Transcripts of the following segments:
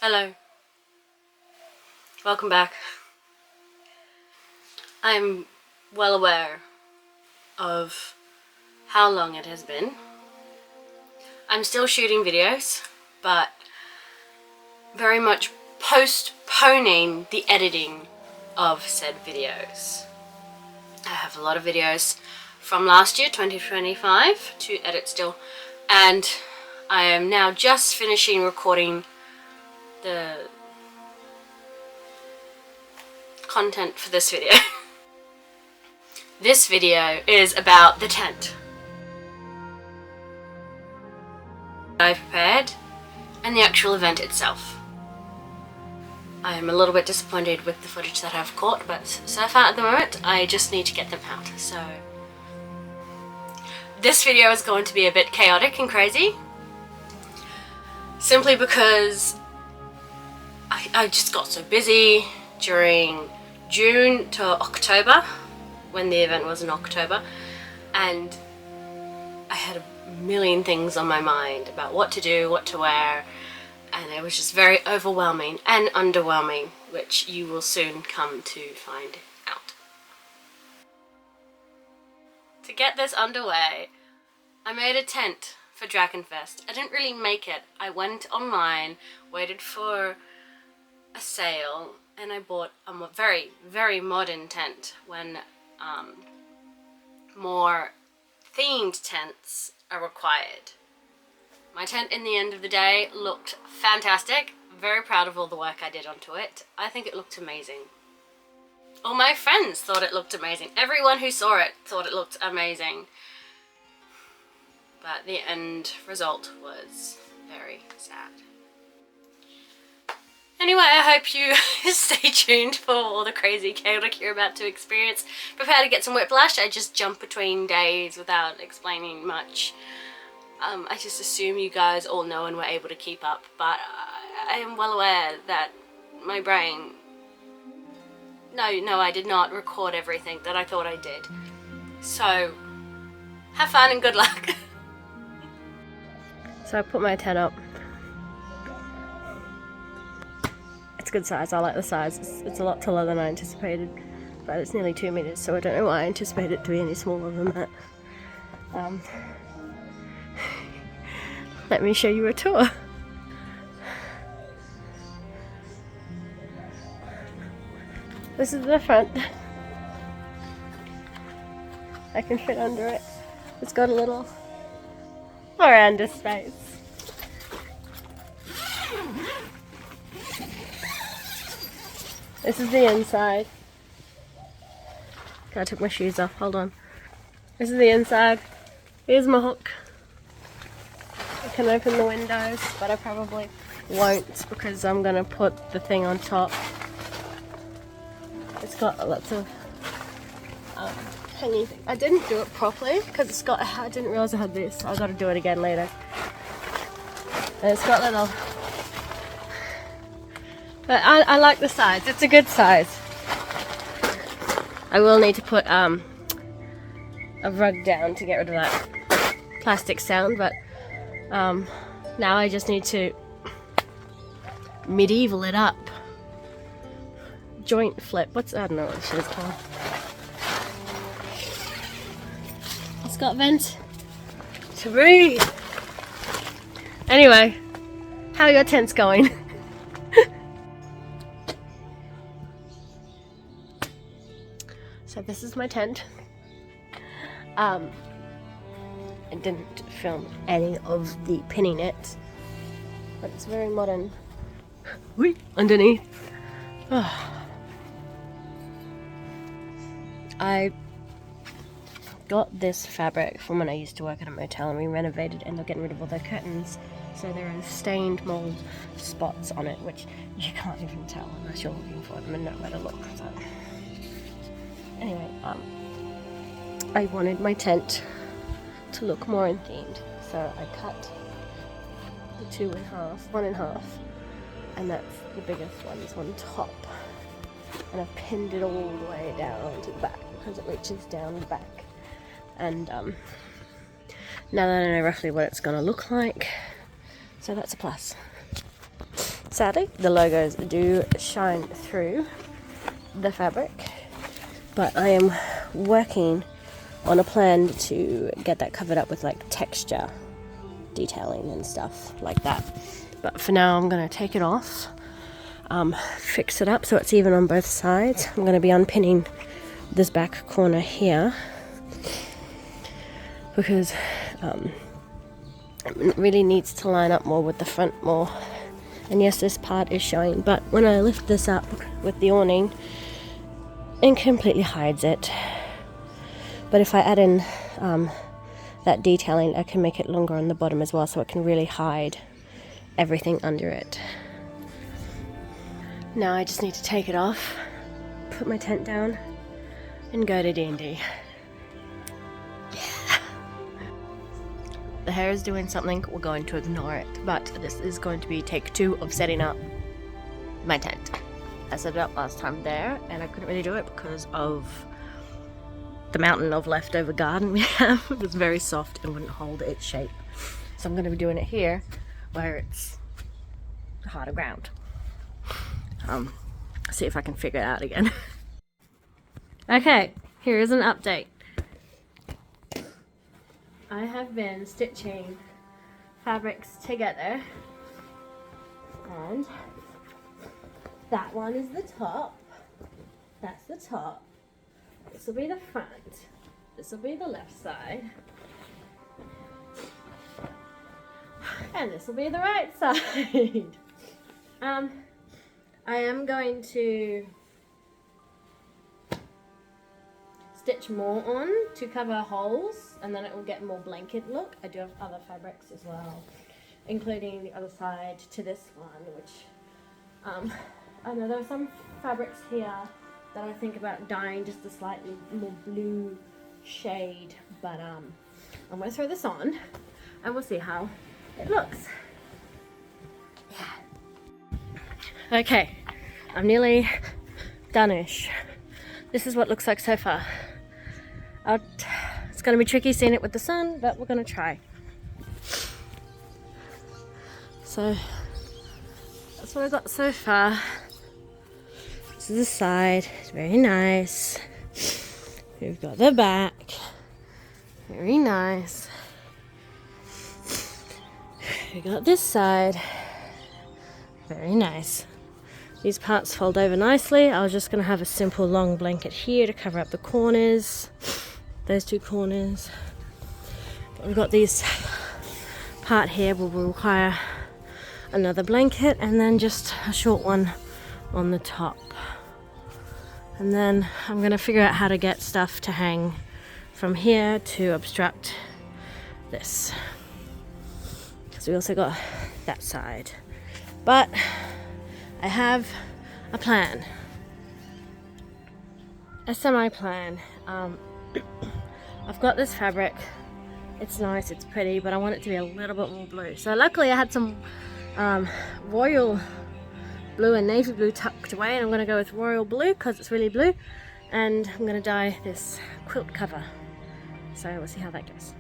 Hello. Welcome back. I'm well aware of how long it has been. I'm still shooting videos, but very much postponing the editing of said videos. I have a lot of videos from last year, 2025, to edit still, and I am now just finishing recording the content for this video. This video is about the tent I prepared and the actual event itself. I am a little bit disappointed with the footage that I've caught, but so far at the moment I just need to get them out. So this video is going to be a bit chaotic and crazy, simply because I just got so busy during June to October, when the event was in October, and I had a million things on my mind about what to do, what to wear, and it was just very overwhelming and underwhelming, which you will soon come to find out. To get this underway, I made a tent for Drachenfest. I didn't really make it. I went online, waited for a sale, and I bought a very, very modern tent when more themed tents are required. My tent, in the end of the day, looked fantastic. Very proud of all the work I did onto it. I think it looked amazing. All my friends thought it looked amazing. Everyone who saw it thought it looked amazing. But the end result was very sad. Anyway, I hope you stay tuned for all the crazy chaotic you're about to experience. Prepare to get some whiplash. I just jump between days without explaining much. I just assume you guys all know and were able to keep up, but I am well aware that my brain... No, I did not record everything that I thought I did. So, have fun and good luck. So I put my tent up. It's good size, I like the size. It's a lot taller than I anticipated, but it's nearly 2 meters, so I don't know why I anticipated it to be any smaller than that. Let me show you a tour. This is the front. I can fit under it. It's got a little veranda space. This is the inside. I took my shoes off, hold on. This is the inside. Here's my hook. I can open the windows, but I probably won't because I'm gonna put the thing on top. It's got lots of hanging things. I didn't do it properly because it's got, I didn't realize I had this. I've got to do it again later. And it's got little... But I like the size. It's a good size. I will need to put a rug down to get rid of that plastic sound, but now I just need to medieval it up. Joint flip. I don't know what this is called. It's got vent to breathe. Anyway, how are your tents going? So this is my tent. I didn't film any of the pinning it, but it's very modern. Whee! Underneath. Oh. I got this fabric from when I used to work at a motel, and we renovated and they're getting rid of all their curtains, so there are stained mold spots on it, which you can't even tell unless you're looking for them and know where to look. So anyway, I wanted my tent to look more themed, so I cut the one in half, and that's the biggest one is on top, and I've pinned it all the way down to the back because it reaches down the back. And now that I know roughly what it's gonna look like, so that's a plus. Sadly, the logos do shine through the fabric, but I am working on a plan to get that covered up with like texture detailing and stuff like that. But for now, I'm going to take it off, fix it up so it's even on both sides. I'm going to be unpinning this back corner here because it really needs to line up more with the front more. And yes, this part is showing, but when I lift this up with the awning, it completely hides it. But if I add in that detailing, I can make it longer on the bottom as well, so it can really hide everything under it. Now I just need to take it off, put my tent down, and go to D&D. Yeah. The hair is doing something, we're going to ignore it, but this is going to be take 2 of setting up my tent. I set it up last time there, and I couldn't really do it because of the mountain of leftover garden we have. It was very soft and wouldn't hold its shape. So I'm going to be doing it here, where it's harder ground. See if I can figure it out again. Okay, here is an update. I have been stitching fabrics together, and that one is the top. That's the top. This will be the front. This will be the left side. And this will be the right side. I am going to stitch more on to cover holes, and then it will get more blanket look. I do have other fabrics as well, including the other side to this one, which I know there are some fabrics here that I think about dyeing just a slightly more blue shade, but I'm going to throw this on and we'll see how it looks. Yeah. Okay, I'm nearly done-ish. This is what it looks like so far. It's going to be tricky seeing it with the sun, but we're going to try. So that's what I got so far. This is the side, it's very nice. We've got the back, very nice. We got this side, very nice. These parts fold over nicely. I was just going to have a simple long blanket here to cover up the corners, those 2 corners. But we've got this part here where we'll require another blanket and then just a short one on the top. And then I'm going to figure out how to get stuff to hang from here to obstruct this, because we also got that side. But I have a plan, a semi-plan. I've got this fabric, it's nice, it's pretty, but I want it to be a little bit more blue. So luckily I had some royal blue and navy blue tucked away, and I'm going to go with royal blue because it's really blue, and I'm going to dye this quilt cover. So we'll see how that goes.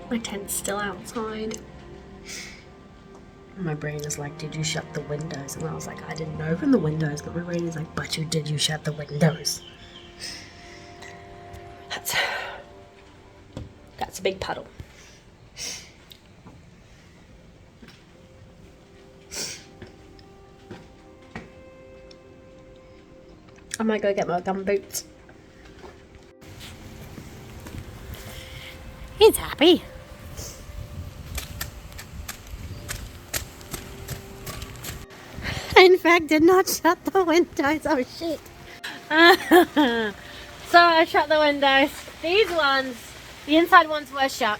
My tent's still outside. My brain is like, did you shut the windows? And I was like, I didn't open the windows, but my brain is like, but you shut the windows? That's a big puddle. I might go get my gum boots. He's happy. In fact, did not shut the windows. Oh shit. So I shut the windows. These ones, the inside ones were shut.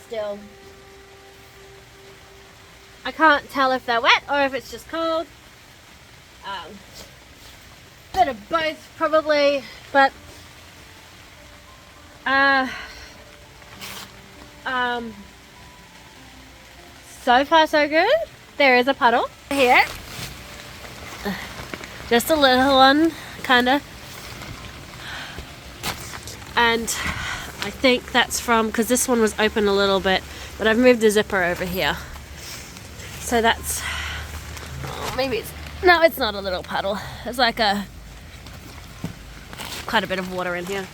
Still. I can't tell if they're wet or if it's just cold. Bit of both probably, but so far so good. There is a puddle here. Just a little one. kinda. And I think that's from, because this one was open a little bit, but I've moved the zipper over here. So that's, oh, maybe it's, no, it's not a little puddle. It's like quite a bit of water in here.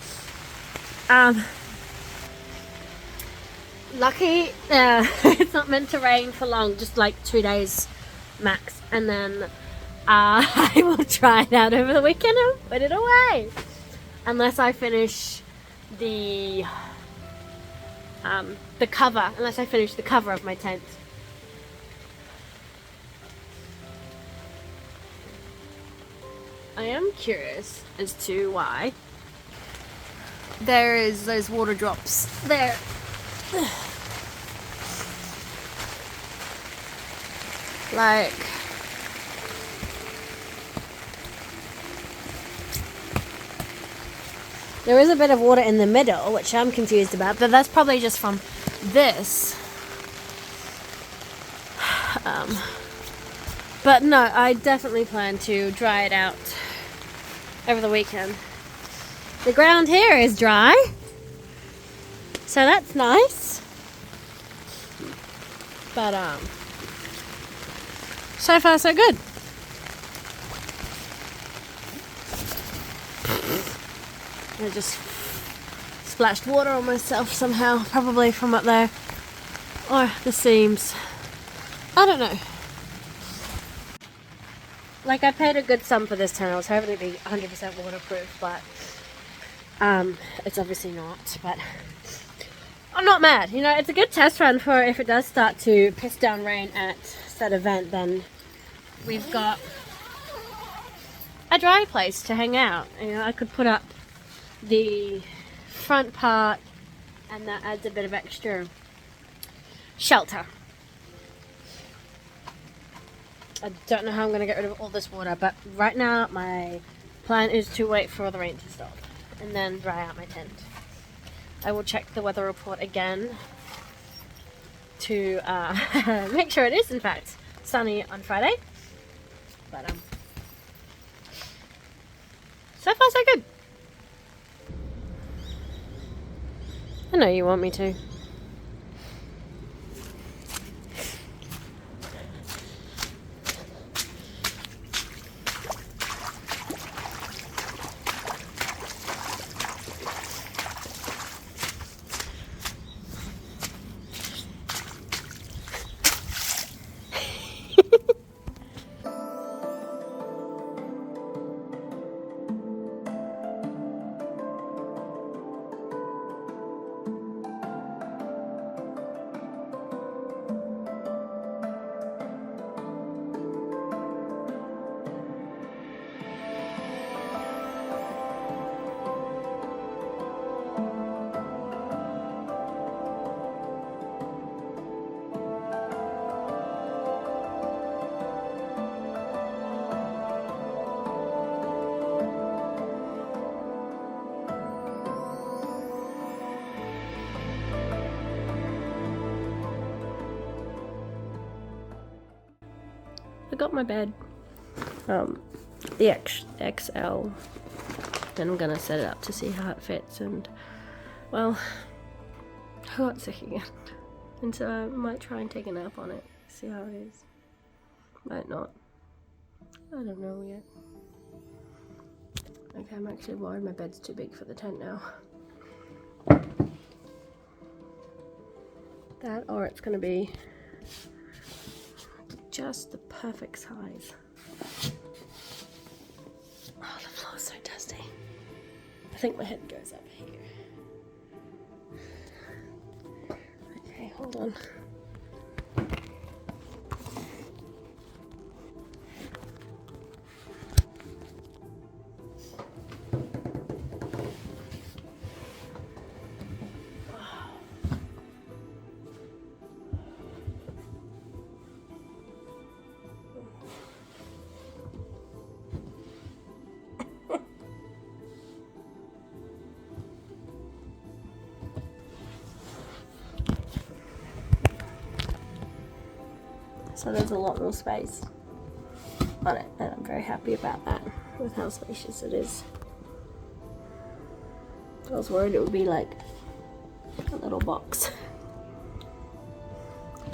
Lucky, it's not meant to rain for long, just like 2 days max. And then I will try it out over the weekend and put it away. Unless I finish the cover, unless I finish the cover of my tent. I am curious as to why there is those water drops there. Like, there is a bit of water in the middle, which I'm confused about, but that's probably just from this. But no, I definitely plan to dry it out over the weekend. The ground here is dry, so that's nice. But so far so good. I just splashed water on myself somehow, probably from up there, or the seams. I don't know. Like, I paid a good sum for this tent. I was hoping it'd be 100% waterproof, but it's obviously not. But I'm not mad. You know, it's a good test run for if it does start to piss down rain at said event, then we've got a dry place to hang out. You know, I could put up the front part, and that adds a bit of extra shelter. I don't know how I'm going to get rid of all this water, but right now my plan is to wait for the rain to stop and then dry out my tent. I will check the weather report again to make sure it is in fact sunny on Friday. But so far so good. I know you want me to. I got my bed, the XL, and I'm gonna set it up to see how it fits, and well, I got sick again, and so I might try and take a nap on it, see how it is. Might not. I don't know yet. Okay, I'm actually worried my bed's too big for the tent now. That, or it's gonna be just the perfect size. Oh, the floor's so dusty. I think my head goes up here. Okay, hold on. So there's a lot more space on it, and I'm very happy about that. with how spacious it is. I was worried it would be like a little box.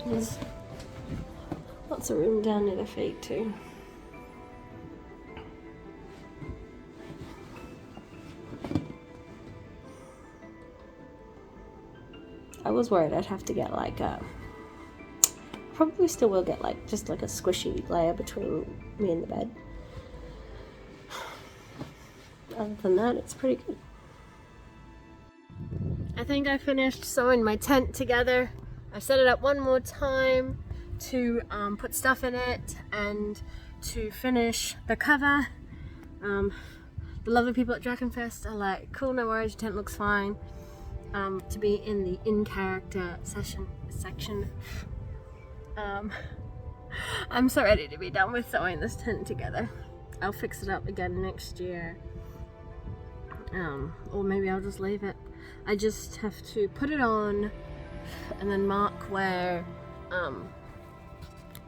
There's lots of room down near the feet too. I was worried I'd have to get like a, probably still will get like just like a squishy layer between me and the bed. Other than that, it's pretty good. I think I finished sewing my tent together. I set it up one more time to put stuff in it and to finish the cover. The lovely people at Drachenfest are like, cool, no worries, your tent looks fine. To be in the in-character section. I'm so ready to be done with sewing this tent together. I'll fix it up again next year. Or maybe I'll just leave it. I just have to put it on and then mark where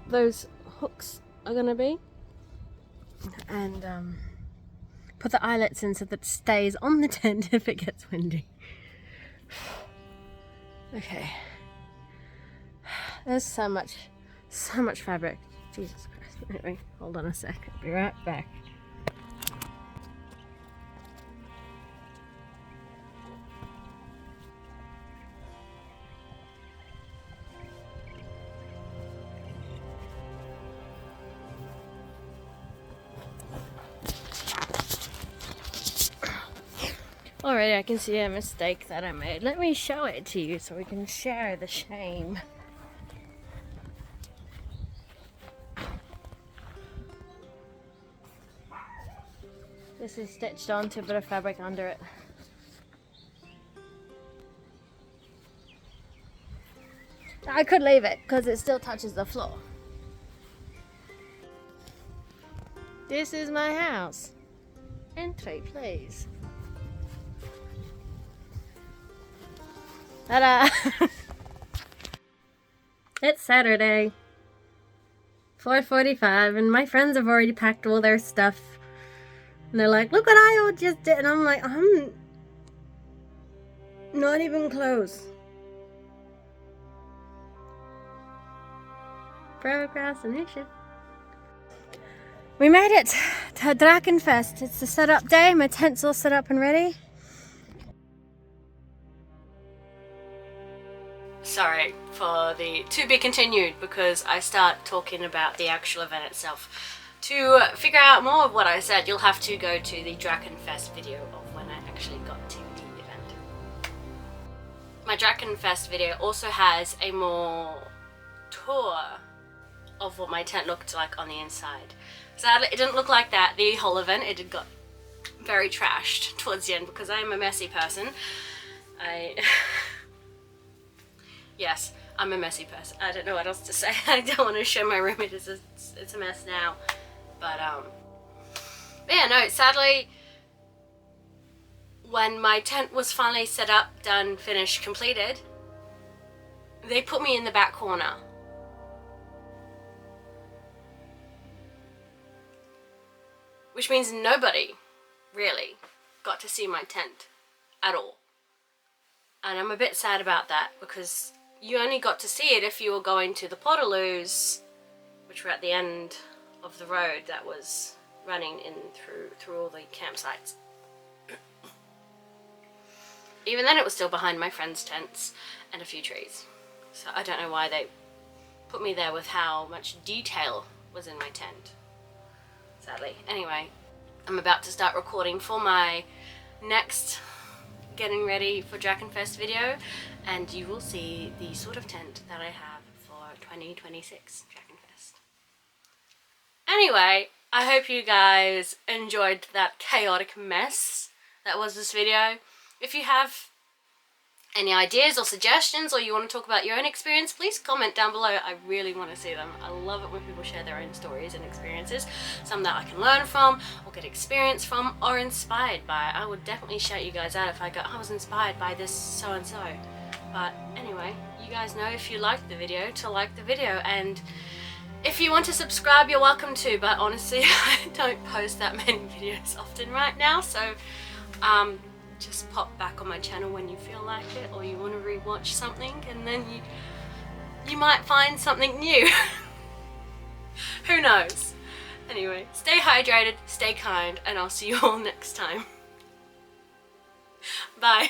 those hooks are gonna be, and put the eyelets in so that it stays on the tent if it gets windy. Okay, there's so much fabric. Jesus Christ. Anyway, hold on a sec, I'll be right back. Already I can see a mistake that I made. Let me show it to you so we can share the shame. This is stitched onto a bit of fabric under it. I could leave it because it still touches the floor. This is my house. Entry, please. Ta-da! It's Saturday, 4:45, and my friends have already packed all their stuff. And they're like, look what I all just did. And I'm like, I'm not even close. Procrastination. We made it to Drachenfest. It's the setup day. My tent's all set up and ready. Sorry for the to be continued, because I start talking about the actual event itself. To figure out more of what I said, you'll have to go to the Drachenfest video of when I actually got to the event. My Drachenfest video also has a more tour of what my tent looked like on the inside. Sadly, it didn't look like that the whole event. It got very trashed towards the end because I am a messy person. Yes, I'm a messy person. I don't know what else to say. I don't want to show my room. It's a mess now. But yeah, no, sadly, when my tent was finally set up, done, finished, completed, they put me in the back corner. Which means nobody really got to see my tent at all. And I'm a bit sad about that, because you only got to see it if you were going to the Portaloos, which were at the end of the road that was running in through all the campsites. Even then it was still behind my friends' tents and a few trees. So I don't know why they put me there with how much detail was in my tent. Sadly. Anyway, I'm about to start recording for my next getting ready for Drachenfest video, and you will see the sort of tent that I have for 2026 Drachenfest. Anyway, I hope you guys enjoyed that chaotic mess that was this video. If you have any ideas or suggestions, or you want to talk about your own experience, please comment down below. I really want to see them. I love it when people share their own stories and experiences, some that I can learn from or get experience from or inspired by. I would definitely shout you guys out if I go, I was inspired by this so and so. But anyway, you guys know if you liked the video to like the video, and If you want to subscribe, you're welcome to, but honestly I don't post that many videos often right now, so just pop back on my channel when you feel like it, or you want to rewatch something, and then you might find something new. Who knows? Anyway, stay hydrated, stay kind, and I'll see you all next time. Bye.